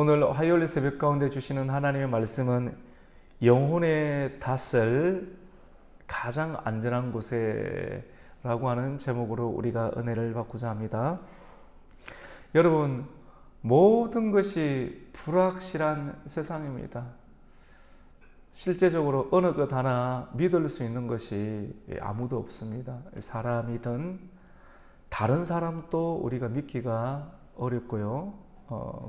오늘 화요일 새벽 가운데 주시는 하나님의 말씀은 영혼의 닷을 가장 안전한 곳에 라고 하는 제목으로 우리가 은혜를 받고자 합니다. 여러분, 모든 것이 불확실한 세상입니다. 실제적으로 어느 것 하나 믿을 수 있는 것이 아무도 없습니다. 사람이든 다른 사람도 우리가 믿기가 어렵고요.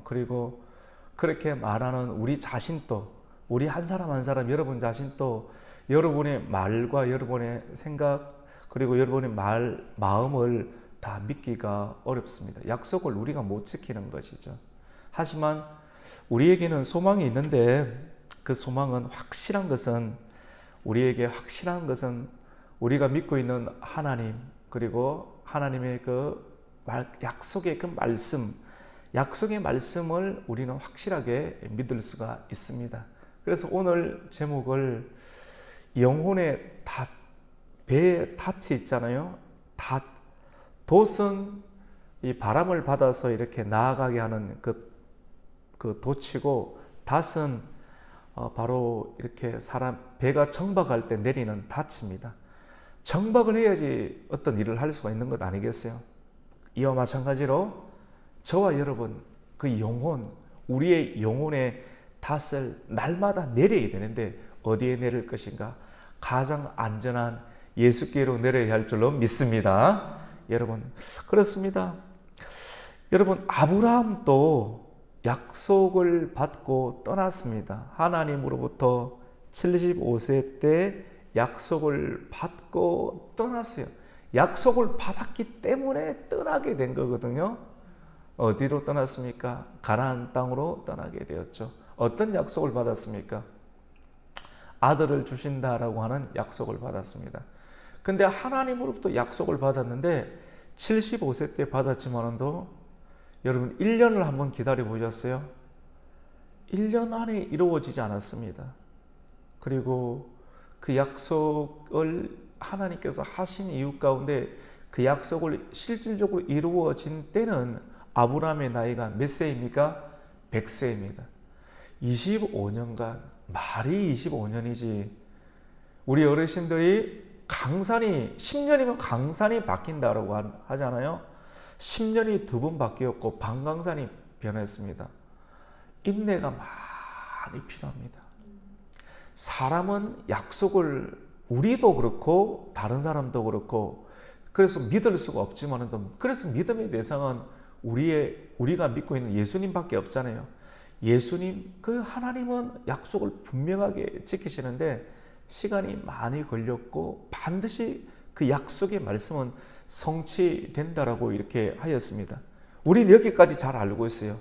그리고 그렇게 말하는 우리 자신도, 우리 한 사람 한 사람, 여러분 자신도 여러분의 말과 여러분의 생각 그리고 여러분의 마음을 다 믿기가 어렵습니다. 약속을 우리가 못 지키는 것이죠. 하지만 우리에게는 소망이 있는데 그 소망은 확실한 것은 우리에게 확실한 것은 우리가 믿고 있는 하나님 그리고 하나님의 그 약속의 그 말씀, 약속의 말씀을 우리는 확실하게 믿을 수가 있습니다. 그래서 오늘 제목을 영혼의 닷, 배에 닷이 있잖아요. 닷, 돛은 이 바람을 받아서 이렇게 나아가게 하는 그 돛이고, 닷은 바로 이렇게 배가 정박할 때 내리는 닷입니다. 정박을 해야지 어떤 일을 할 수가 있는 것 아니겠어요? 이와 마찬가지로 저와 여러분, 그 영혼, 우리의 영혼의 닷을 날마다 내려야 되는데 어디에 내릴 것인가? 가장 안전한 예수께로 내려야 할 줄로 믿습니다. 여러분, 그렇습니다. 여러분, 아브라함도 약속을 받고 떠났습니다. 하나님으로부터 75세 때 약속을 받고 떠났어요. 약속을 받았기 때문에 떠나게 된 거거든요. 어디로 떠났습니까? 가나안 땅으로 떠나게 되었죠. 어떤 약속을 받았습니까? 아들을 주신다라고 하는 약속을 받았습니다. 근데 하나님으로부터 약속을 받았는데 75세 때 받았지만도 여러분 1년을 한번 기다려 보셨어요? 1년 안에 이루어지지 않았습니다. 그리고 그 약속을 하나님께서 하신 이유 가운데 그 약속을 실질적으로 이루어진 때는 아브라함의 나이가 몇 세입니까? 100세입니다. 25년간, 말이 25년이지. 우리 어르신들이 강산이 10년이면 강산이 바뀐다라고 하잖아요. 10년이 2번 바뀌었고 반강산이 변했습니다. 인내가 많이 필요합니다. 사람은 약속을, 우리도 그렇고 다른 사람도 그렇고, 그래서 믿을 수가 없지만, 그래서 믿음의 대상은 우리가 믿고 있는 예수님밖에 없잖아요. 예수님, 그 하나님은 약속을 분명하게 지키시는데 시간이 많이 걸렸고 반드시 그 약속의 말씀은 성취된다라고 이렇게 하였습니다. 우리는 여기까지 잘 알고 있어요.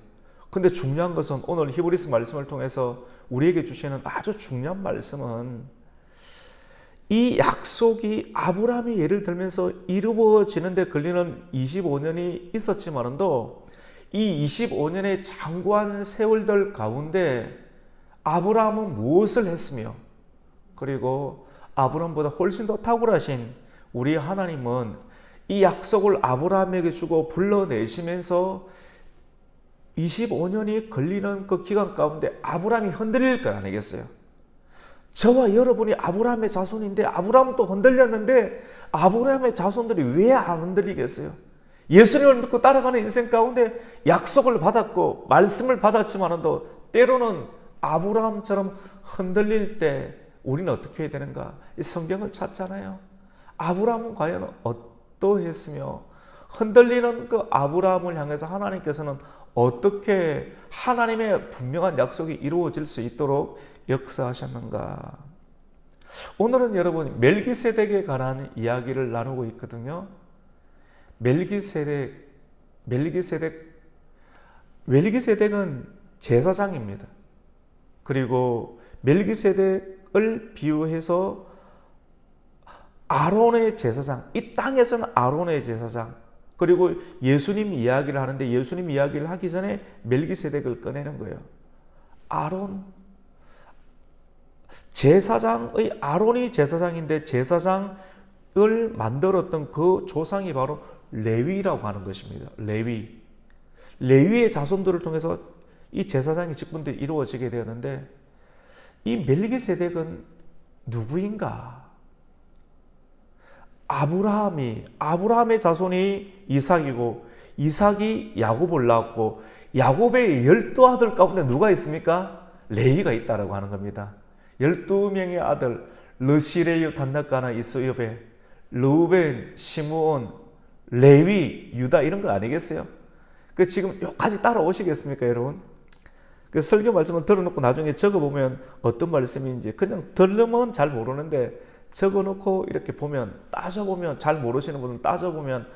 근데 중요한 것은 오늘 히브리서 말씀을 통해서 우리에게 주시는 아주 중요한 말씀은 이 약속이 아브라함이 예를 들면서 이루어지는데 걸리는 25년이 있었지만도 이 25년의 장구한 세월들 가운데 아브라함은 무엇을 했으며, 그리고 아브라함보다 훨씬 더 탁월하신 우리 하나님은 이 약속을 아브라함에게 주고 불러내시면서 25년이 걸리는 그 기간 가운데 아브라함이 흔들릴 것 아니겠어요? 저와 여러분이 아브라함의 자손인데 아브라함도 흔들렸는데 아브라함의 자손들이 왜 안 흔들리겠어요? 예수님을 믿고 따라가는 인생 가운데 약속을 받았고 말씀을 받았지만도 때로는 아브라함처럼 흔들릴 때 우리는 어떻게 해야 되는가? 이 성경을 찾잖아요. 아브라함은 과연 어떠했으며 흔들리는 그 아브라함을 향해서 하나님께서는 어떻게 하나님의 분명한 약속이 이루어질 수 있도록 역사하셨는가? 오늘은 여러분 멜기세덱에 관한 이야기를 나누고 있거든요. 멜기세덱은 제사장입니다. 그리고 멜기세덱을 비유해서 아론의 제사장, 이 땅에서는 아론의 제사장, 그리고 예수님 이야기를 하는데 예수님 이야기를 하기 전에 멜기세덱을 꺼내는 거예요. 아론, 제사장의 아론이 제사장인데 제사장을 만들었던 그 조상이 바로 레위라고 하는 것입니다. 레위의 자손들을 통해서 이 제사장의 직분들이 이루어지게 되었는데 이 멜기세덱은 누구인가? 아브라함의 자손이 이삭이고 이삭이 야곱을 낳았고 야곱의 12아들 가운데 누가 있습니까? 레위가 있다라고 하는 겁니다. 12명의 아들 르시레유 단나까나 이스요베 르우벤 시므온 레위 유다 이런 거 아니겠어요? 그 지금 여기까지 따라오시겠습니까, 여러분? 그 설교 말씀을 들어놓고 나중에 적어보면 어떤 말씀인지 그냥 들으면 잘 모르는데 적어놓고 이렇게 보면 따져보면 잘 모르시는 분은 따져보면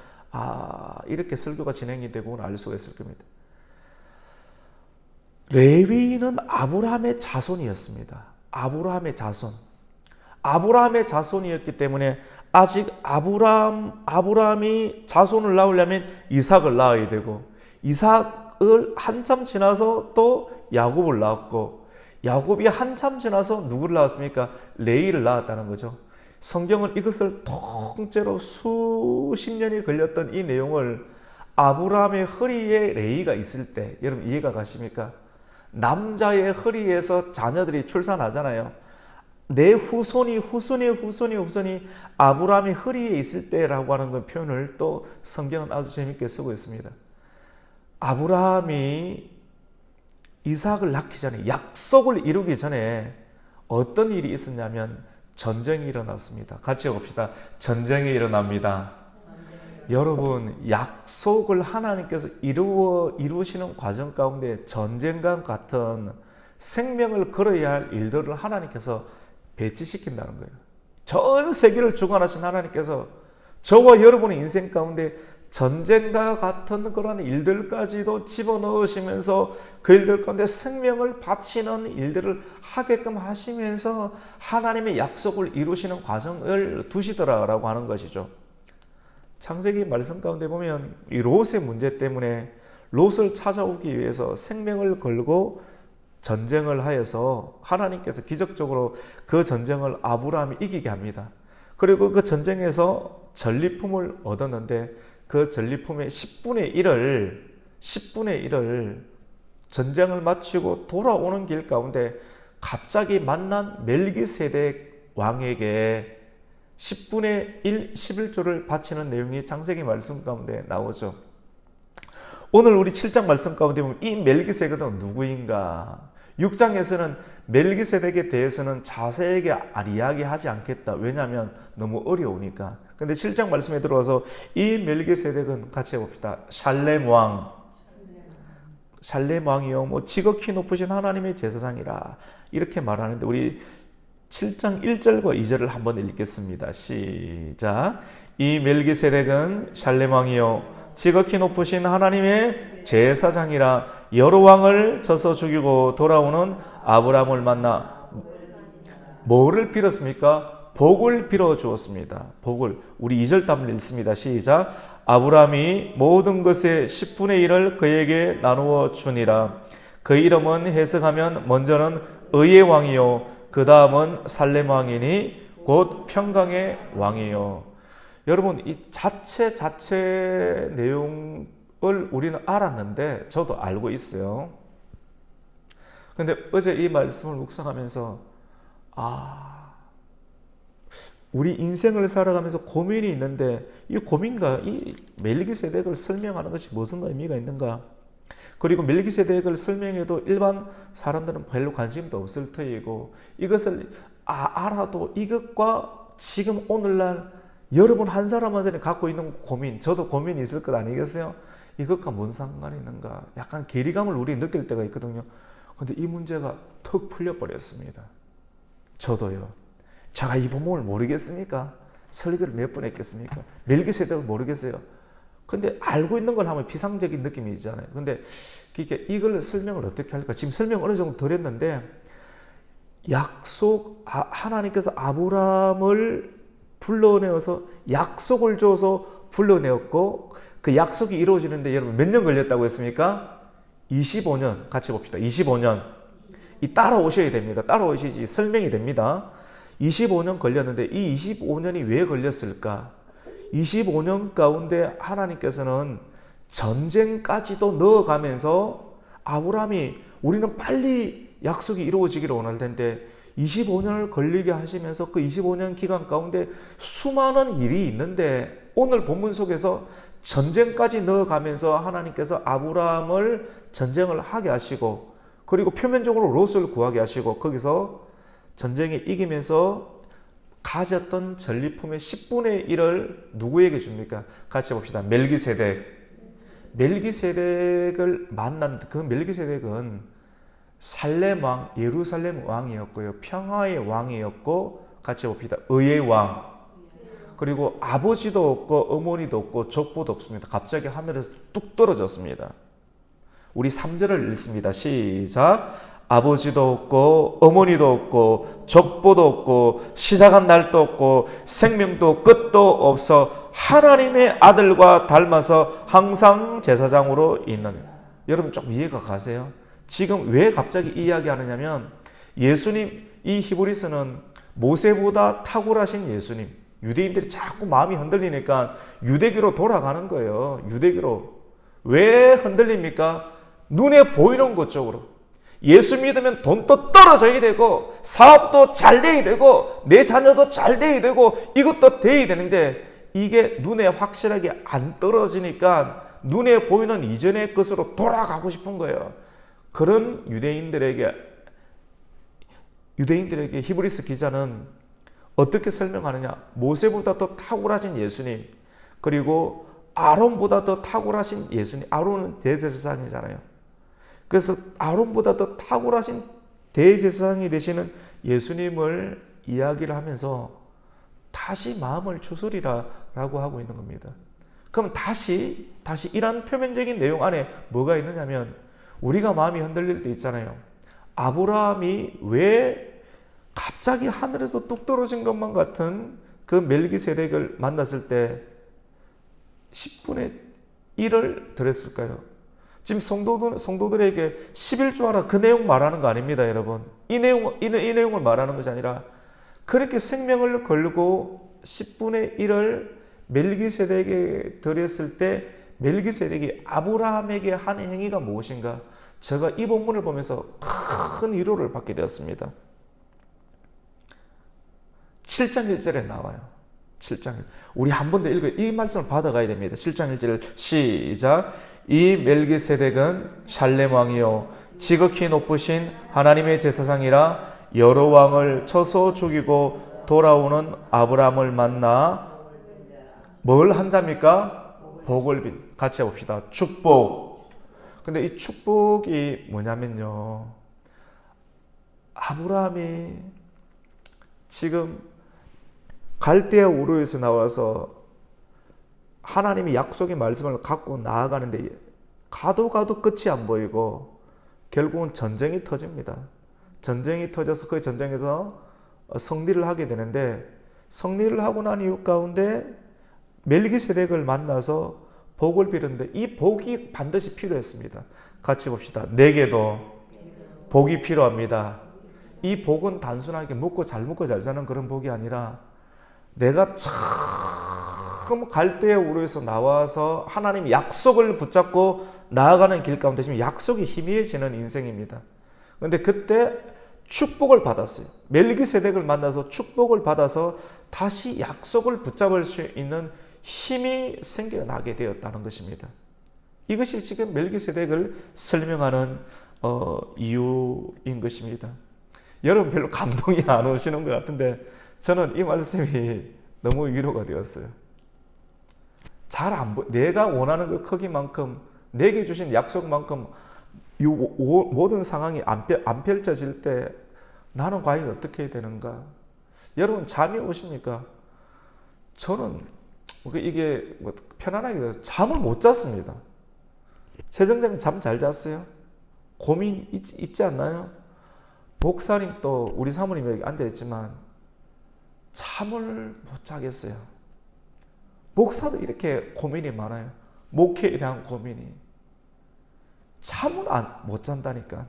이렇게 설교가 진행이 되고는 알 수가 있을 겁니다. 레위는 아브라함의 자손이었습니다. 아브라함의 자손이었기 때문에 아직 아브라함이 자손을 낳으려면 이삭을 낳아야 되고 이삭을 한참 지나서 또 야곱을 낳았고 야곱이 한참 지나서 누구를 낳았습니까? 레위를 낳았다는 거죠. 성경은 이것을 통째로 수십 년이 걸렸던 이 내용을 아브라함의 허리에 레위가 있을 때 여러분 이해가 가십니까? 남자의 허리에서 자녀들이 출산하잖아요. 내 후손이 아브라함의 허리에 있을 때라고 하는 그 표현을 또 성경은 아주 재밌게 쓰고 있습니다. 아브라함이 이삭을 낳기 전에 약속을 이루기 전에 어떤 일이 있었냐면 전쟁이 일어났습니다. 같이 봅시다. 전쟁이 일어납니다. 여러분 약속을 하나님께서 이루시는 과정 가운데 전쟁과 같은 생명을 걸어야 할 일들을 하나님께서 배치시킨다는 거예요. 전 세계를 주관하신 하나님께서 저와 여러분의 인생 가운데 전쟁과 같은 그런 일들까지도 집어넣으시면서 그 일들 가운데 생명을 바치는 일들을 하게끔 하시면서 하나님의 약속을 이루시는 과정을 두시더라라고 하는 것이죠. 창세기 말씀 가운데 보면 이 롯의 문제 때문에 롯을 찾아오기 위해서 생명을 걸고 전쟁을 하여서 하나님께서 기적적으로 그 전쟁을 아브라함이 이기게 합니다. 그리고 그 전쟁에서 전리품을 얻었는데 그 전리품의 10분의 1을 전쟁을 마치고 돌아오는 길 가운데 갑자기 만난 멜기세덱 왕에게 10분의 1, 11조를 바치는 내용이 창세기 말씀 가운데 나오죠. 오늘 우리 7장 말씀 가운데 보면 이 멜기세덱은 누구인가? 6장에서는 멜기세덱에 대해서는 자세하게 이야기하지 않겠다. 왜냐하면 너무 어려우니까. 근데 7장 말씀에 들어와서 이 멜기세덱은 같이 해봅시다. 샬렘 왕이요 지극히 높으신 하나님의 제사장이라 이렇게 말하는데 우리 7장 1절과 2절을 한번 읽겠습니다. 시작. 이 멜기세덱은 샬렘 왕이요 지극히 높으신 하나님의 제사장이라 여러 왕을 쳐서 죽이고 돌아오는 아브라함을 만나 뭐를 빌었습니까? 복을 빌어 주었습니다. 복을. 우리 2절 답을 읽습니다. 시작. 아브라함이 모든 것의 10분의 1을 그에게 나누어 주니라. 그 이름은 해석하면 먼저는 의의 왕이요 그 다음은 살렘 왕이니 곧 평강의 왕이요. 여러분 이 자체 내용을 우리는 알았는데 저도 알고 있어요. 근데 어제 이 말씀을 묵상하면서 우리 인생을 살아가면서 고민이 있는데 이 고민과 이 멜기세덱을 설명하는 것이 무슨 의미가 있는가? 그리고 멜기세덱을 설명해도 일반 사람들은 별로 관심도 없을 터이고 이것을 알아도 이것과 지금 오늘날 여러분 한 사람 한 사람이 갖고 있는 고민, 저도 고민이 있을 것 아니겠어요? 이것과 뭔 상관이 있는가? 약간 괴리감을 우리 느낄 때가 있거든요. 근데 이 문제가 턱 풀려버렸습니다. 저도요. 제가 이 부분을 모르겠습니까? 설교를 몇 번 했겠습니까? 멜기세덱을 모르겠어요. 근데 알고 있는 걸 하면 비상적인 느낌이 있잖아요. 근데 이걸 설명을 어떻게 할까? 지금 설명 어느 정도 드렸는데 하나님께서 아브라함을 불러내어서 약속을 줘서 불러내었고 그 약속이 이루어지는데 여러분 몇 년 걸렸다고 했습니까? 25년. 같이 봅시다. 25년. 따라오셔야 됩니다. 따라오셔야지 설명이 됩니다. 25년 걸렸는데 이 25년이 왜 걸렸을까? 25년 가운데 하나님께서는 전쟁까지도 넣어가면서 아브라함이 우리는 빨리 약속이 이루어지기를 원할 텐데 25년을 걸리게 하시면서 그 25년 기간 가운데 수많은 일이 있는데 오늘 본문 속에서 전쟁까지 넣어가면서 하나님께서 아브라함을 전쟁을 하게 하시고 그리고 표면적으로 롯을 구하게 하시고 거기서 전쟁에 이기면서 가졌던 전리품의 10분의 1을 누구에게 줍니까? 같이 봅시다. 멜기세덱을 만난 그 멜기세덱은 살렘 왕, 예루살렘 왕이었고요. 평화의 왕이었고 같이 봅시다. 의의 왕. 그리고 아버지도 없고 어머니도 없고 족보도 없습니다. 갑자기 하늘에서 뚝 떨어졌습니다. 우리 3절을 읽습니다. 시작. 아버지도 없고 어머니도 없고 족보도 없고 시작한 날도 없고 생명도 끝도 없어 하나님의 아들과 닮아서 항상 제사장으로 있는. 여러분 좀 이해가 가세요? 지금 왜 갑자기 이 이야기 하느냐면 예수님, 이 히브리서는 모세보다 탁월하신 예수님, 유대인들이 자꾸 마음이 흔들리니까 유대교로 돌아가는 거예요. 유대교로. 왜 흔들립니까? 눈에 보이는 것 쪽으로. 예수 믿으면 돈도 떨어져야 되고 사업도 잘 돼야 되고 내 자녀도 잘 돼야 되고 이것도 돼야 되는데 이게 눈에 확실하게 안 떨어지니까 눈에 보이는 이전의 것으로 돌아가고 싶은 거예요. 그런 유대인들에게 히브리서 기자는 어떻게 설명하느냐? 모세보다 더 탁월하신 예수님, 그리고 아론보다 더 탁월하신 예수님. 아론은 대제사장이잖아요. 그래서 아론보다 더 탁월하신 대제사장이 되시는 예수님을 이야기를 하면서 다시 마음을 추스리라 라고 하고 있는 겁니다. 그럼 다시 이런 표면적인 내용 안에 뭐가 있느냐면 우리가 마음이 흔들릴 때 있잖아요. 아브라함이 왜 갑자기 하늘에서 뚝 떨어진 것만 같은 그 멜기세덱을 만났을 때 10분의 1을 드렸을까요? 지금 성도들에게 11조 하라 그 내용 말하는 거 아닙니다, 여러분. 이 내용을 말하는 것이 아니라 그렇게 생명을 걸고 10분의 1을 멜기세덱에게 드렸을 때 멜기세덱이 아브라함에게 한 행위가 무엇인가? 제가 이 본문을 보면서 큰 위로를 받게 되었습니다. 7장 1절에 나와요. 7장 1절. 우리 한 번 더 읽어요. 이 말씀을 받아가야 됩니다. 7장 1절 시작. 이 멜기세덱은 살렘 왕이요 지극히 높으신 하나님의 제사장이라 여러 왕을 쳐서 죽이고 돌아오는 아브라함을 만나 뭘 한 자입니까? 복을 빈. 같이 해봅시다. 축복. 근데 이 축복이 뭐냐면요, 아브라함이 지금 갈대아 우르에서 나와서 하나님이 약속의 말씀을 갖고 나아가는데 가도 끝이 안 보이고 결국은 전쟁이 터집니다. 전쟁이 터져서 그 전쟁에서 승리를 하게 되는데 승리를 하고 난 이후 가운데 멜기세덱을 만나서 복을 비는데 이 복이 반드시 필요했습니다. 같이 봅시다. 내게도 복이 필요합니다. 이 복은 단순하게 먹고 잘 사는 그런 복이 아니라 내가 처음 갈대아 우르에서 나와서 하나님 약속을 붙잡고 나아가는 길 가운데 지금 약속이 희미해지는 인생입니다. 그런데 그때 축복을 받았어요. 멜기세덱을 만나서 축복을 받아서 다시 약속을 붙잡을 수 있는 힘이 생겨나게 되었다는 것입니다. 이것이 지금 멜기세덱을 설명하는 이유인 것입니다. 여러분 별로 감동이 안 오시는 것 같은데 저는 이 말씀이 너무 위로가 되었어요. 내가 원하는 그 크기만큼 내게 주신 약속만큼 이 모든 상황이 안 펼쳐질 때 나는 과연 어떻게 해야 되는가? 여러분 잠이 오십니까? 저는 이게 편안하게 잠을 못 잤습니다. 세정되면 잠 잘 잤어요? 고민 있지 않나요? 목사님 또 우리 사모님 여기 앉아있지만 잠을 못 자겠어요. 목사도 이렇게 고민이 많아요. 목회에 대한 고민이. 잠을 못 잔다니까.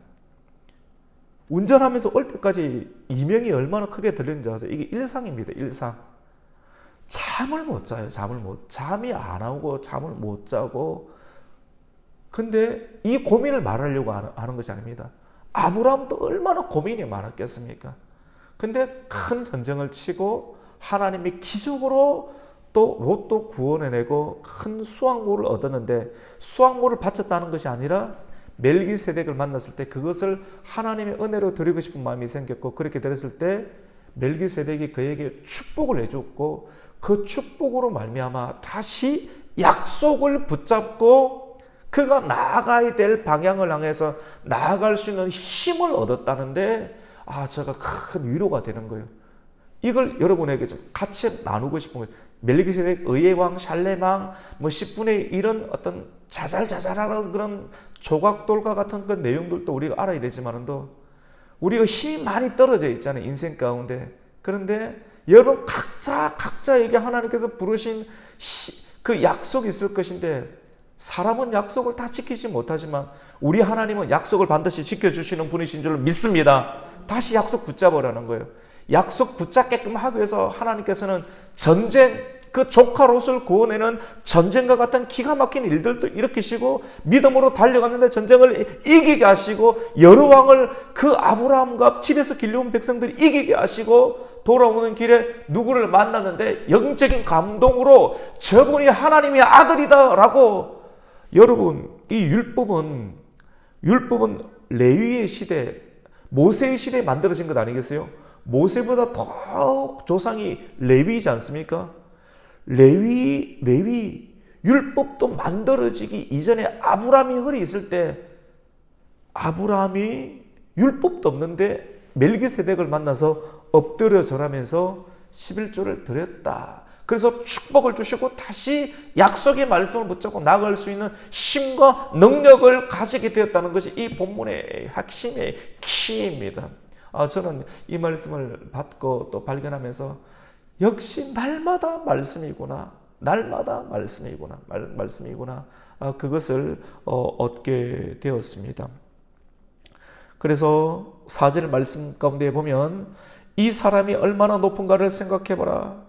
운전하면서 올 때까지 이명이 얼마나 크게 들리는지 아세요? 이게 일상입니다. 일상. 잠을 못 자요. 잠이 안 오고 잠을 못 자고. 근데 이 고민을 말하려고 하는 것이 아닙니다. 아브라함도 얼마나 고민이 많았겠습니까? 근데 큰 전쟁을 치고 하나님이 기적으로 또 롯도 구원해내고 큰 수확물을 얻었는데, 수확물을 바쳤다는 것이 아니라 멜기세덱을 만났을 때 그것을 하나님의 은혜로 드리고 싶은 마음이 생겼고, 그렇게 들었을 때 멜기세덱이 그에게 축복을 해줬고, 그 축복으로 말미암아 다시 약속을 붙잡고 그가 나아가야 될 방향을 향해서 나아갈 수 있는 힘을 얻었다는데, 제가 큰 위로가 되는 거예요. 이걸 여러분에게 좀 같이 나누고 싶은 거예요. 멜기세덱 의의 왕, 샬렘 왕, 10분의 1은 어떤 자잘자잘하는 그런 조각돌과 같은 그 내용들도 우리가 알아야 되지만도, 우리가 힘이 많이 떨어져 있잖아요, 인생 가운데. 그런데 여러분 각자에게 하나님께서 부르신 그 약속이 있을 것인데, 사람은 약속을 다 지키지 못하지만 우리 하나님은 약속을 반드시 지켜주시는 분이신 줄 믿습니다. 다시 약속 붙잡으라는 거예요. 약속 붙잡게끔 하기 위해서 하나님께서는 전쟁, 그 조카 롯을 구원해는 전쟁과 같은 기가 막힌 일들도 일으키시고, 믿음으로 달려갔는데 전쟁을 이기게 하시고, 여러 왕을 그 아브라함과 집에서 길러온 백성들이 이기게 하시고, 돌아오는 길에 누구를 만났는데 영적인 감동으로 저분이 하나님의 아들이다 라고. 여러분, 이 율법은 레위의 시대, 모세의 시대에 만들어진 것 아니겠어요? 모세보다 더 조상이 레위이지 않습니까? 레위 율법도 만들어지기 이전에 아브라함이 헐이 있을 때, 아브라함이 율법도 없는데 멜기세덱을 만나서 엎드려 절하면서 11조를 드렸다. 그래서 축복을 주시고 다시 약속의 말씀을 붙잡고 나아갈 수 있는 힘과 능력을 가지게 되었다는 것이 이 본문의 핵심의 키입니다. 저는 이 말씀을 받고 또 발견하면서 역시 날마다 말씀이구나, 그것을 얻게 되었습니다. 그래서 4절 말씀 가운데 보면 이 사람이 얼마나 높은가를 생각해보라.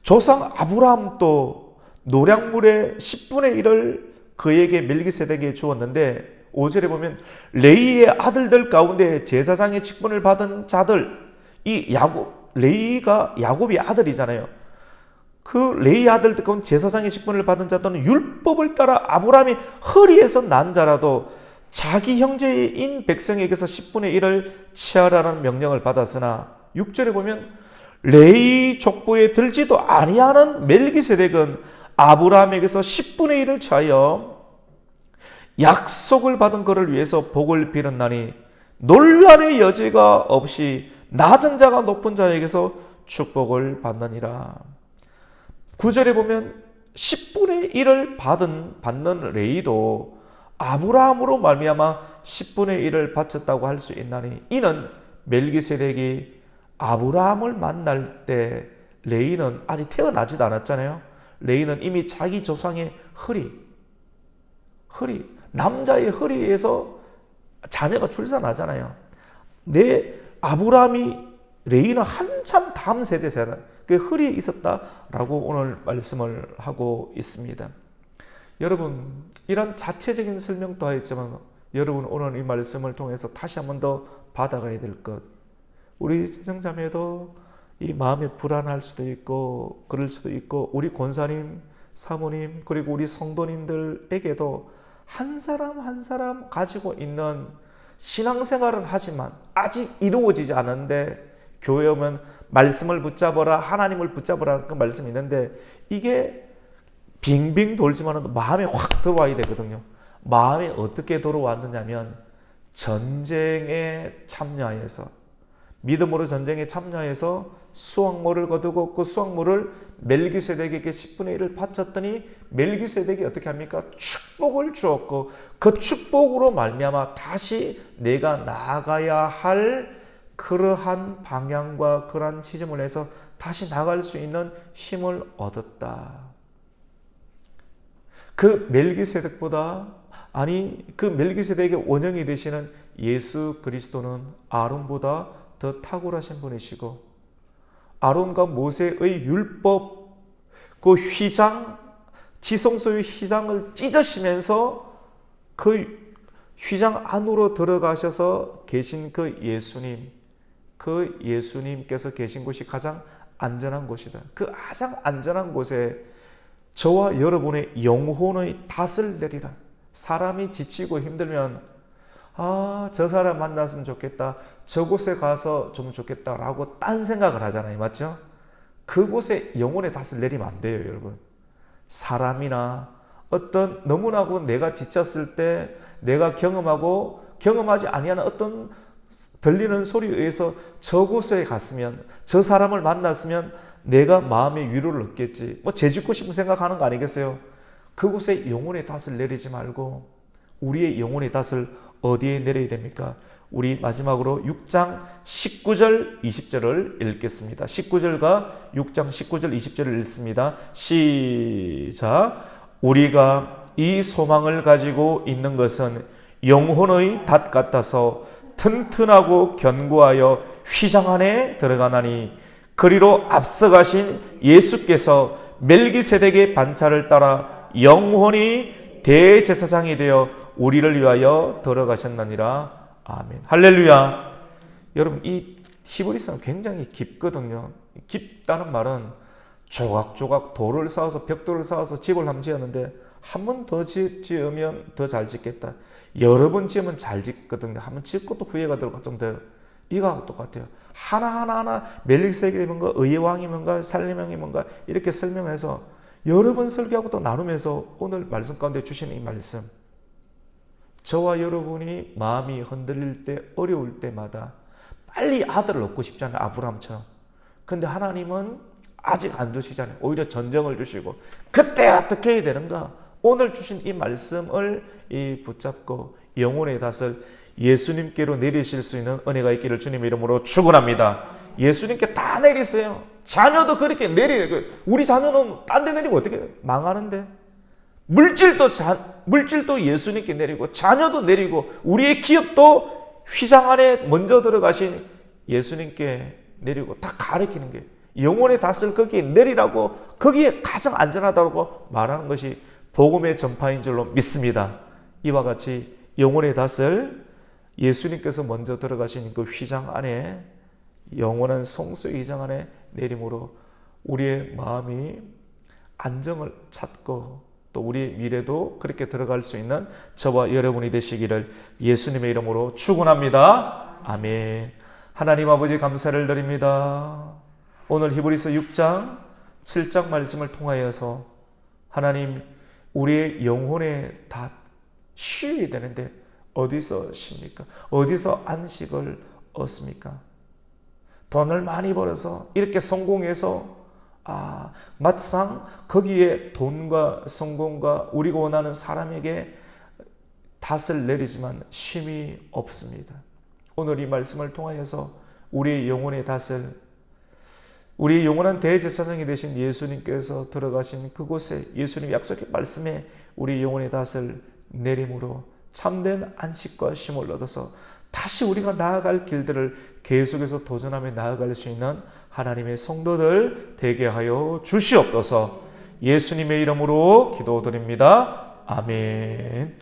조상 아브라함도 노량물의 10분의 1을 그에게 멜기세덱에게 주었는데, 5절에 보면 레이의 아들들 가운데 제사장의 직분을 받은 자들, 이 레이가 야곱의 아들이잖아요. 그 레이 아들들 가운데 제사장의 직분을 받은 자들은 율법을 따라 아브라함이 허리에서 난 자라도 자기 형제인 백성에게서 10분의 1을 취하라는 명령을 받았으나, 6절에 보면 레이 족보에 들지도 아니하는 멜기세덱은 아브라함에게서 10분의 1을 취하여 약속을 받은 그를 위해서 복을 빌었나니 논란의 여지가 없이 낮은 자가 높은 자에게서 축복을 받느니라. 9절에 보면 10분의 1을 받는 레이도 아브라함으로 말미암아 10분의 1을 바쳤다고 할 수 있나니, 이는 멜기세덱이 아브라함을 만날 때 레이는 아직 태어나지도 않았잖아요. 레이는 이미 자기 조상의 남자의 허리에서 자녀가 출산하잖아요. 레이는 한참 다음 세대세라. 그 허리에 있었다라고 오늘 말씀을 하고 있습니다. 여러분, 이런 자체적인 설명도 하였지만 여러분 오늘 이 말씀을 통해서 다시 한 번 더 받아가야 될 것. 우리 지성자매도 이 마음이 불안할 수도 있고 그럴 수도 있고, 우리 권사님, 사모님, 그리고 우리 성도님들에게도 한 사람 한 사람 가지고 있는 신앙생활은 하지만 아직 이루어지지 않은데, 교회 오면 말씀을 붙잡아라, 하나님을 붙잡아라 그 말씀이 있는데, 이게 빙빙 돌지만 마음에 확 들어와야 되거든요. 마음에 어떻게 들어왔느냐면, 전쟁에 참여해서, 믿음으로 전쟁에 참여해서 수확물을 거두고 그 수확물을 멜기세덱에게 10분의 1을 바쳤더니 멜기세덱이 어떻게 합니까? 축복을 주었고, 그 축복으로 말미암아 다시 내가 나아가야 할 그러한 방향과 그러한 지점을 해서 다시 나갈 수 있는 힘을 얻었다. 그 멜기세덱의 원형이 되시는 예수 그리스도는 아론보다 더 탁월하신 분이시고, 아론과 모세의 율법, 그 휘장, 지성소의 휘장을 찢으시면서 그 휘장 안으로 들어가셔서 계신 그 예수님께서 계신 곳이 가장 안전한 곳이다. 그 가장 안전한 곳에 저와 여러분의 영혼의 닷을 내리라. 사람이 지치고 힘들면 저 사람 만났으면 좋겠다, 저곳에 가서 좀 좋겠다라고 딴 생각을 하잖아요. 맞죠? 그곳에 영혼의 닷을 내리면 안 돼요, 여러분. 사람이나 어떤 너무나도 내가 지쳤을 때 내가 경험하지 아니하는 어떤 들리는 소리에 의해서 저곳에 갔으면, 저 사람을 만났으면 내가 마음의 위로를 얻겠지. 죄짓고 싶은 생각하는 거 아니겠어요? 그곳에 영혼의 닷을 내리지 말고 우리의 영혼의 닷을 어디에 내려야 됩니까? 우리 마지막으로 6장 19절 20절을 읽겠습니다. 19절과 6장 19절 20절을 읽습니다. 시작. 우리가 이 소망을 가지고 있는 것은 영혼의 닷 같아서 튼튼하고 견고하여 휘장 안에 들어가나니, 그리로 앞서가신 예수께서 멜기세덱의 반차를 따라 영원히 대제사장이 되어 우리를 위하여 들어가셨느니라. 아멘. 할렐루야. 여러분, 이 히브리서는 굉장히 깊거든요. 깊다는 말은 조각조각 돌을 쌓아서, 벽돌을 쌓아서 집을 한번 지었는데 한 번 더 지으면 더 잘 짓겠다, 여러 번 지으면 잘 짓거든요. 한 번 짓고 또 후회가 들고 좀 더, 이거하고 똑같아요. 하나하나 멜기세덱이 뭔가, 의의 왕이 뭔가, 살림왕이 뭔가, 이렇게 설명해서 여러 번 설교하고 또 나누면서 오늘 말씀 가운데 주시는 이 말씀, 저와 여러분이 마음이 흔들릴 때, 어려울 때마다 빨리 아들을 얻고 싶잖아요. 아브라함처럼. 근데 하나님은 아직 안 주시잖아요. 오히려 전쟁을 주시고, 그때 어떻게 해야 되는가? 오늘 주신 이 말씀을 붙잡고 영혼의 닷을 예수님께로 내리실 수 있는 은혜가 있기를 주님의 이름으로 축원합니다. 예수님께 다 내리세요. 자녀도 그렇게 내리세요. 우리 자녀는 딴 데 내리면 어떻게 해요? 망하는데. 물질도 예수님께 내리고, 자녀도 내리고, 우리의 기업도 휘장 안에 먼저 들어가신 예수님께 내리고, 다 가르치는 게, 영혼의 닷을 거기에 내리라고, 거기에 가장 안전하다고 말하는 것이 복음의 전파인 줄로 믿습니다. 이와 같이 영혼의 닷을 예수님께서 먼저 들어가신 그 휘장 안에, 영원한 성소의 휘장 안에 내림으로 우리의 마음이 안정을 찾고 또 우리의 미래도 그렇게 들어갈 수 있는 저와 여러분이 되시기를 예수님의 이름으로 축원합니다. 아멘. 하나님 아버지, 감사를 드립니다. 오늘 히브리서 6장 7장 말씀을 통하여서 하나님, 우리의 영혼의 닷 쉬어야 되는데 어디서 쉽니까? 어디서 안식을 얻습니까? 돈을 많이 벌어서 이렇게 성공해서 막상 거기에 돈과 성공과 우리가 원하는 사람에게 닷을 내리지만 쉼이 없습니다. 오늘 이 말씀을 통하여서 우리의 영혼의 닷을, 우리의 영원한 대제사장이 되신 예수님께서 들어가신 그곳에, 예수님 약속의 말씀에 우리의 영혼의 닷을 내림으로 참된 안식과 쉼을 얻어서 다시 우리가 나아갈 길들을 계속해서 도전하며 나아갈 수 있는 하나님의 성도들 되게 하여 주시옵소서. 예수님의 이름으로 기도드립니다. 아멘.